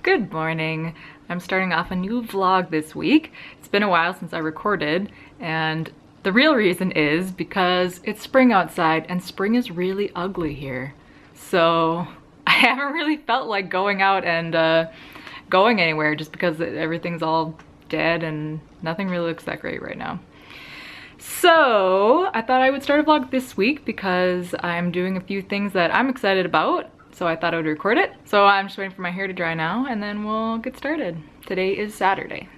Good morning. I'm starting off a new vlog this week. It's been a while since I recorded, and the real reason is because it's spring outside and spring is really ugly here. So I haven't really felt like going out and going anywhere just because everything's all dead and nothing really looks that great right now. So I thought I would start a vlog this week because I'm doing a few things that I'm excited about. So I thought I would record it. So I'm just waiting for my hair to dry now and then we'll get started. Today is Saturday.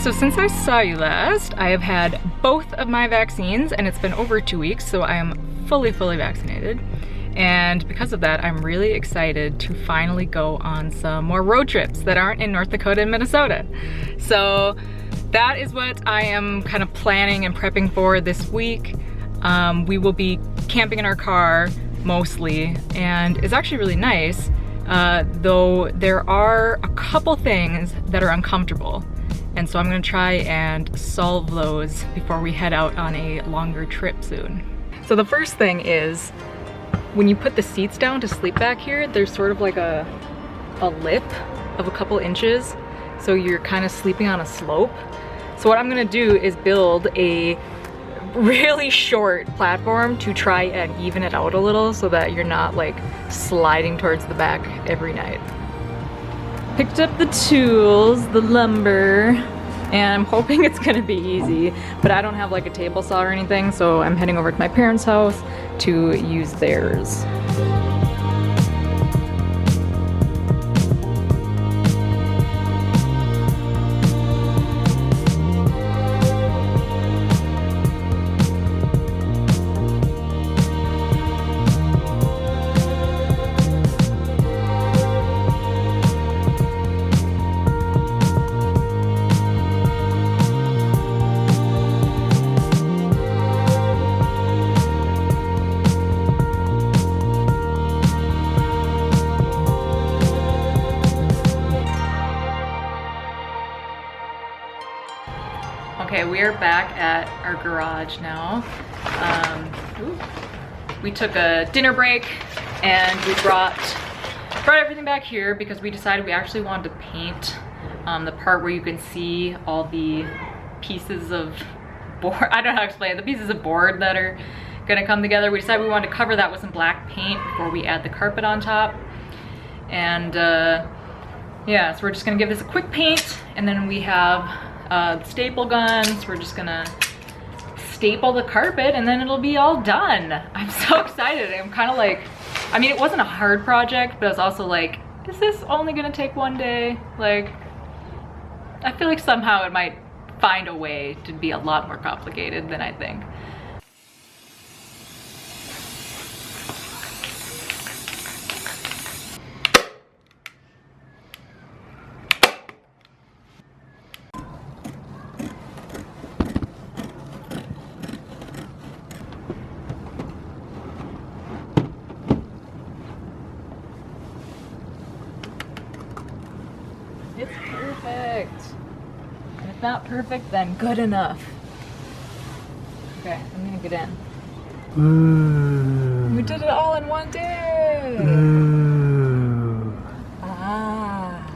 So since I saw you last, I have had both of my vaccines and it's been over 2 weeks, so I am fully vaccinated. And because of that, I'm really excited to finally go on some more road trips that aren't in North Dakota and Minnesota. So that is what I am kind of planning and prepping for this week. We will be camping in our car mostly, and it's actually really nice, though there are a couple things that are uncomfortable. And so I'm gonna try and solve those before we head out on a longer trip soon. So the first thing is, when you put the seats down to sleep back here, there's sort of like a lip of a couple inches. So you're kind of sleeping on a slope. So what I'm gonna do is build a really short platform to try and even it out a little so that you're not like sliding towards the back every night. Picked up the tools, the lumber, and I'm hoping it's gonna be easy, but I don't have like a table saw or anything, so I'm heading over to my parents' house to use theirs. Okay, we are back at our garage now. We took a dinner break and we brought everything back here because we decided we actually wanted to paint the part where you can see all the pieces of board. I don't know how to explain it. The pieces of board that are gonna come together. We decided we wanted to cover that with some black paint before we add the carpet on top. And yeah, so we're just gonna give this a quick paint, and then we have staple guns. We're just gonna staple the carpet and then it'll be all done. I'm so excited. I'm kind of like, I mean, it wasn't a hard project, but I was also like, is this only gonna take one day? Like, I feel like somehow it might find a way to be a lot more complicated than I think. It's perfect. And if not perfect, then good enough. Okay, I'm gonna get in. Ooh. We did it all in one day. Ooh. Ah.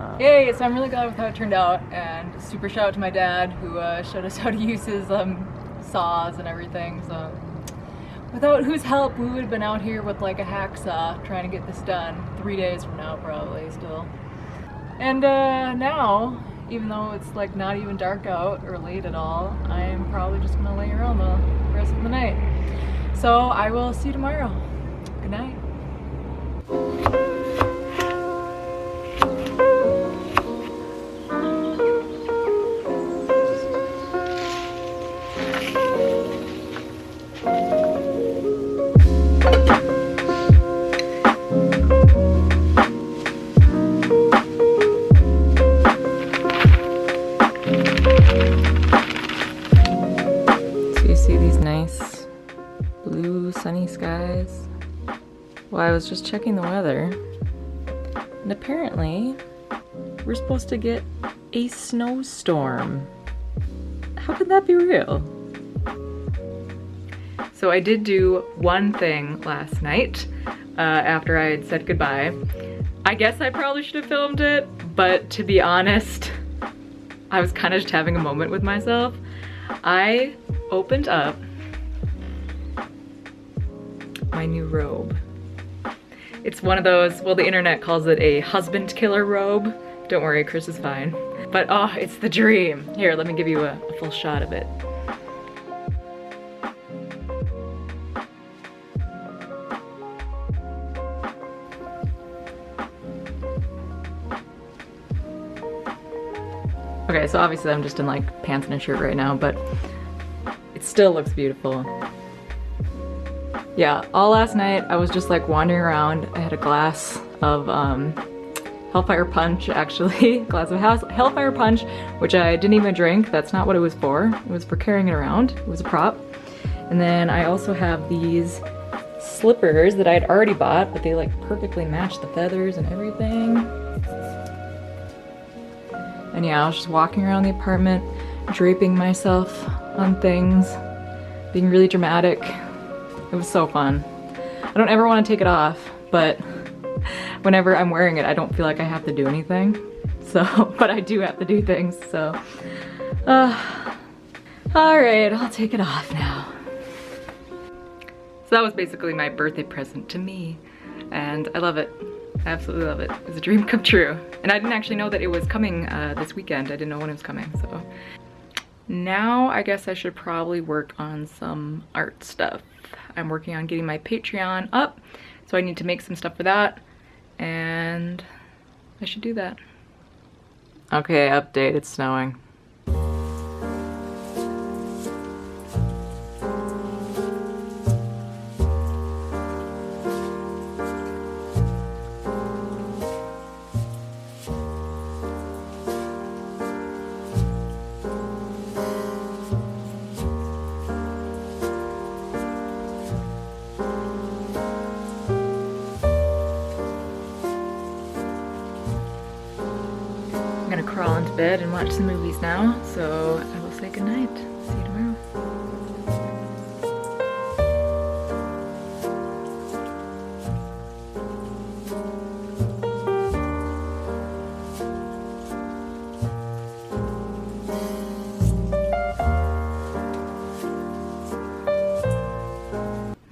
Ah. Yay, so I'm really glad with how it turned out, and super shout out to my dad who showed us how to use his saws and everything. So without whose help, we would have been out here with like a hacksaw trying to get this done 3 days from now probably still. And now, even though it's like not even dark out or late at all, I am probably just gonna lay around the rest of the night. So I will see you tomorrow. Good night. Sunny skies. Well, I was just checking the weather, and apparently we're supposed to get a snowstorm. How could that be real? So so I did do one thing last night after I had said goodbye. I guess I probably should have filmed it, but to be honest, I was kind of just having a moment with myself. I opened up my new robe. It's one of those, well, the internet calls it a husband killer robe. Don't worry, Chris is fine. But oh, it's the dream. Here, let me give you a full shot of it. Okay, so obviously I'm just in like pants and a shirt right now, but it still looks beautiful. Yeah, all last night I was just like wandering around. I had a glass of Hellfire Punch, actually. Glass of Hellfire Punch, which I didn't even drink. That's not what it was for. It was for carrying it around. It was a prop. And then I also have these slippers that I had already bought, but they like perfectly match the feathers and everything. And yeah, I was just walking around the apartment, draping myself on things, being really dramatic. It was so fun. I don't ever want to take it off, but whenever I'm wearing it, I don't feel like I have to do anything. So, but I do have to do things, so. All right, I'll take it off now. So that was basically my birthday present to me, and I love it. I absolutely love it. It was a dream come true. And I didn't actually know that it was coming this weekend. I didn't know when it was coming, so. Now I guess I should probably work on some art stuff. I'm working on getting my Patreon up, so I need to make some stuff for that, and I should do that. Okay, update, it's snowing. I'm gonna crawl into bed and watch some movies now, so I will say goodnight. See you tomorrow.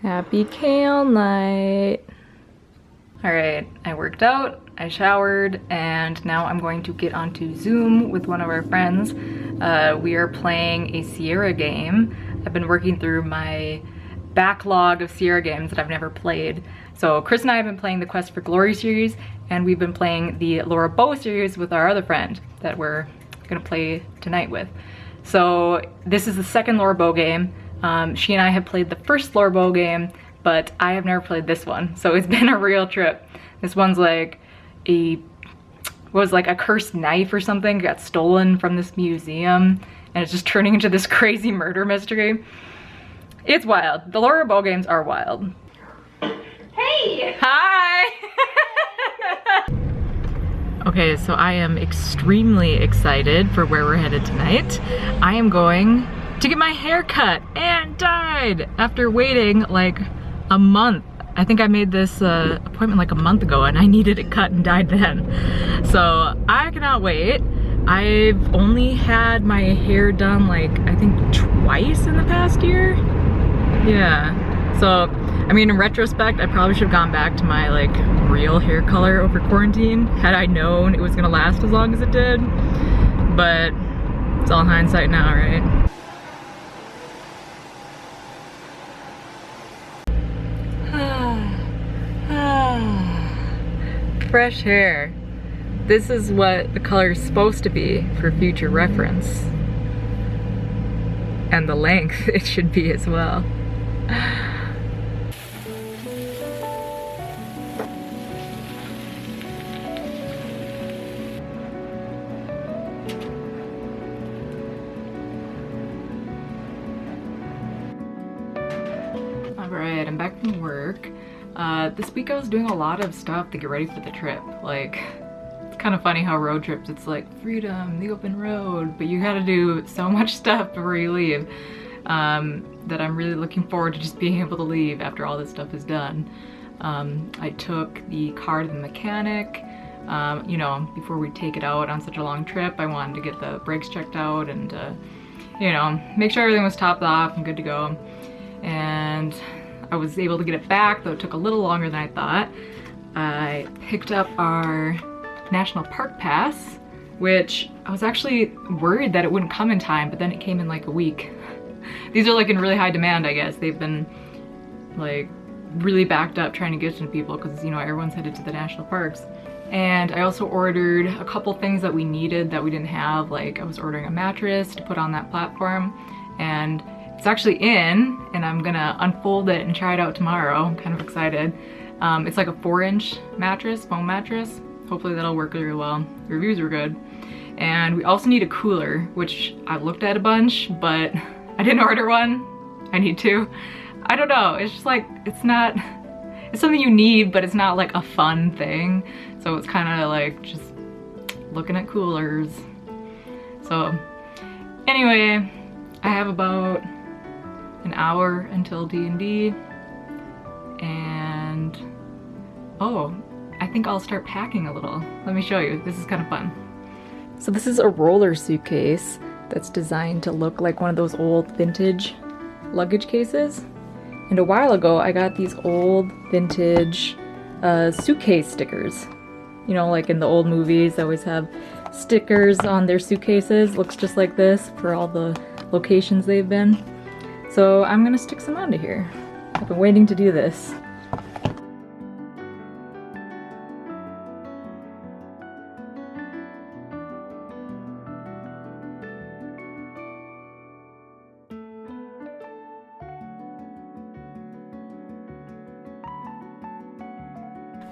Happy kale night. All right, I worked out, I showered, and now I'm going to get onto Zoom with one of our friends. We are playing a Sierra game. I've been working through my backlog of Sierra games that I've never played. So Chris and I have been playing the Quest for Glory series, and we've been playing the Laura Bow series with our other friend that we're gonna play tonight with. So this is the second Laura Bow game. She and I have played the first Laura Bow game, but I have never played this one, so it's been a real trip. This one's like a cursed knife or something, got stolen from this museum, and it's just turning into this crazy murder mystery. It's wild. The Laura Bow games are wild. Hey! Hi! Okay, so I am extremely excited for where we're headed tonight. I am going to get my hair cut and dyed after waiting like a month. I think I made this appointment like a month ago and I needed it cut and dyed then. So I cannot wait. I've only had my hair done like, I think twice in the past year. Yeah. So, I mean, in retrospect, I probably should have gone back to my like real hair color over quarantine had I known it was gonna last as long as it did. But it's all hindsight now, right? Fresh hair. This is what the color is supposed to be for future reference. And the length it should be as well. Alright, I'm back from work. This week I was doing a lot of stuff to get ready for the trip. Like, it's kind of funny how road trips, it's like freedom, the open road, but you gotta do so much stuff before you leave. that I'm really looking forward to just being able to leave after all this stuff is done. I took the car to the mechanic. You know, before we take it out on such a long trip, I wanted to get the brakes checked out and, you know, make sure everything was topped off and good to go. And I was able to get it back, though it took a little longer than I thought. I picked up our National Park Pass, which I was actually worried that it wouldn't come in time, but then it came in like a week. These are like in really high demand, I guess. They've been like really backed up trying to get to people because, you know, everyone's headed to the national parks. And I also ordered a couple things that we needed that we didn't have. Like I was ordering a mattress to put on that platform, and it's actually in, and I'm gonna unfold it and try it out tomorrow. I'm kind of excited. It's like a 4-inch mattress, foam mattress. Hopefully that'll work really well. The reviews were good. And we also need a cooler, which I looked at a bunch, but I didn't order one. I need to. I don't know, it's just like, it's something you need, but it's not like a fun thing. So it's kind of like just looking at coolers. So anyway, I have about an hour until D&D, and oh, I think I'll start packing a little. Let me show you, this is kind of fun. So this is a roller suitcase that's designed to look like one of those old vintage luggage cases. And a while ago I got these old vintage suitcase stickers. You know, like in the old movies, they always have stickers on their suitcases. Looks just like this for all the locations they've been. So I'm gonna stick some onto here. I've been waiting to do this.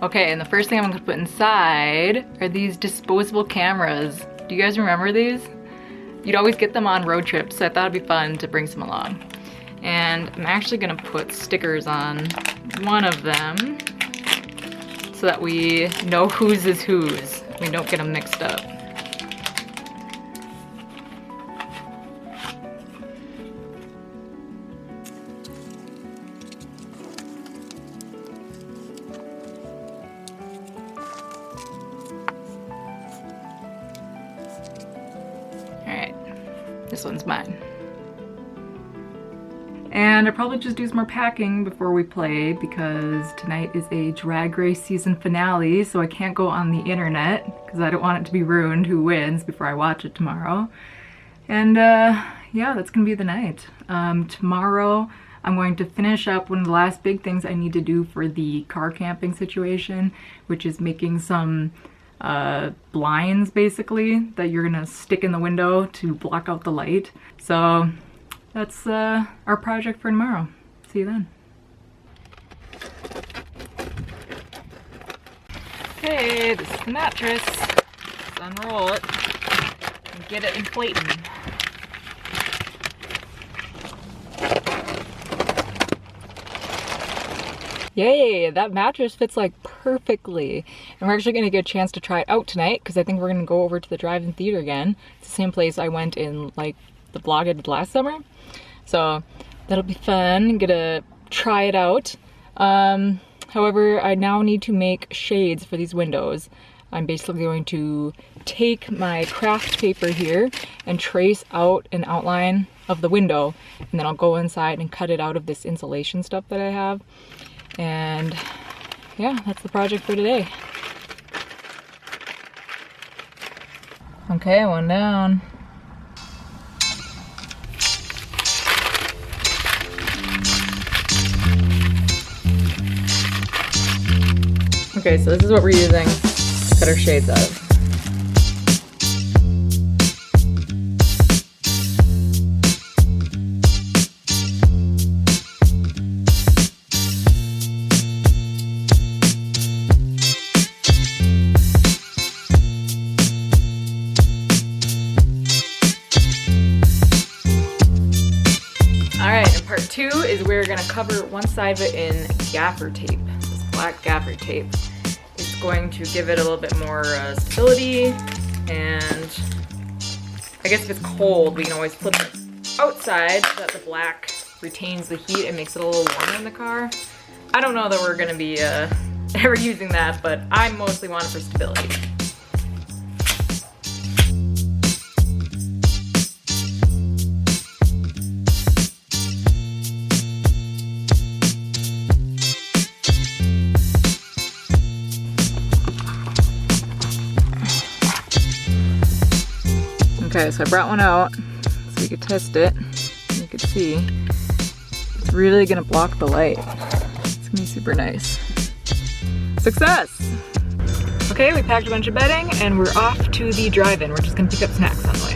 Okay, and the first thing I'm gonna put inside are these disposable cameras. Do you guys remember these? You'd always get them on road trips, so I thought it'd be fun to bring some along. And I'm actually gonna put stickers on one of them so that we know whose is whose. We don't get them mixed up. This one's mine. And I'll probably just do some more packing before we play because tonight is a drag race season finale, so I can't go on the internet because I don't want it to be ruined who wins before I watch it tomorrow. And yeah, that's gonna be the night. Tomorrow I'm going to finish up one of the last big things I need to do for the car camping situation, which is making some blinds basically that you're gonna stick in the window to block out the light. So that's our project for tomorrow. See you then. Okay, this is the mattress. Let's unroll it and get it inflating. Yay, that mattress fits like perfectly. And we're actually gonna get a chance to try it out tonight because I think we're gonna go over to the drive-in theater again. It's the same place I went in like the vlog I did last summer. So that'll be fun, get to try it out. However, I now need to make shades for these windows. I'm basically going to take my craft paper here and trace out an outline of the window, and then I'll go inside and cut it out of this insulation stuff that I have. And yeah, that's the project for today. Okay, one down. Okay, so this is what we're using to cut our shades out of. Part two is we're gonna cover one side of it in gaffer tape, this black gaffer tape. It's going to give it a little bit more stability, and I guess if it's cold, we can always flip it. outside so that the black retains the heat and makes it a little warmer in the car. I don't know that we're gonna be ever using that, but I mostly want it for stability. Okay, so I brought one out so we could test it. You could see it's really gonna block the light. It's gonna be super nice. Success! Okay, we packed a bunch of bedding and we're off to the drive-in. We're just gonna pick up snacks on the way.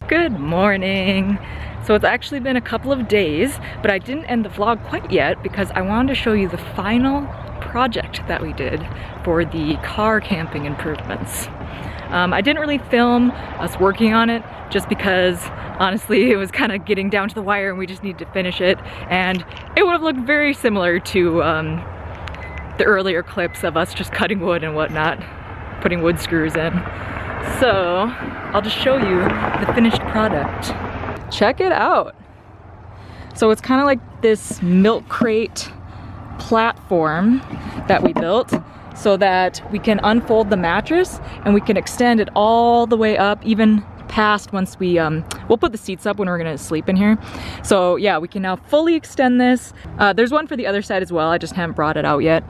Good morning. So it's actually been a couple of days, but I didn't end the vlog quite yet because I wanted to show you the final project that we did for the car camping improvements. I didn't really film us working on it just because honestly it was kind of getting down to the wire and we just needed to finish it, and it would have looked very similar to the earlier clips of us just cutting wood and whatnot, putting wood screws in. So I'll just show you the finished product. Check it out. So it's kind of like this milk crate platform that we built so that we can unfold the mattress and we can extend it all the way up, even past once we, we'll put the seats up when we're gonna sleep in here. So yeah, we can now fully extend this. There's one for the other side as well. I just haven't brought it out yet.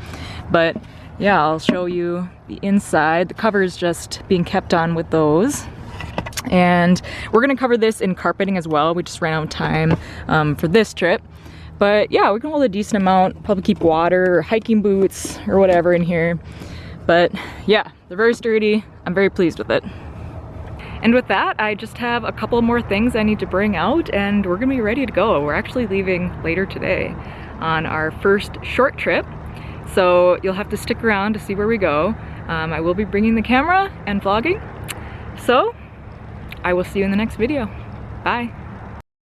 But yeah, I'll show you the inside. The cover is just being kept on with those. And we're gonna cover this in carpeting as well. We just ran out of time for this trip. But yeah, we can hold a decent amount, probably keep water or hiking boots or whatever in here. But yeah, they're very sturdy. I'm very pleased with it. And with that, I just have a couple more things I need to bring out and we're gonna be ready to go. We're actually leaving later today on our first short trip. So you'll have to stick around to see where we go. I will be bringing the camera and vlogging. So I will see you in the next video. Bye.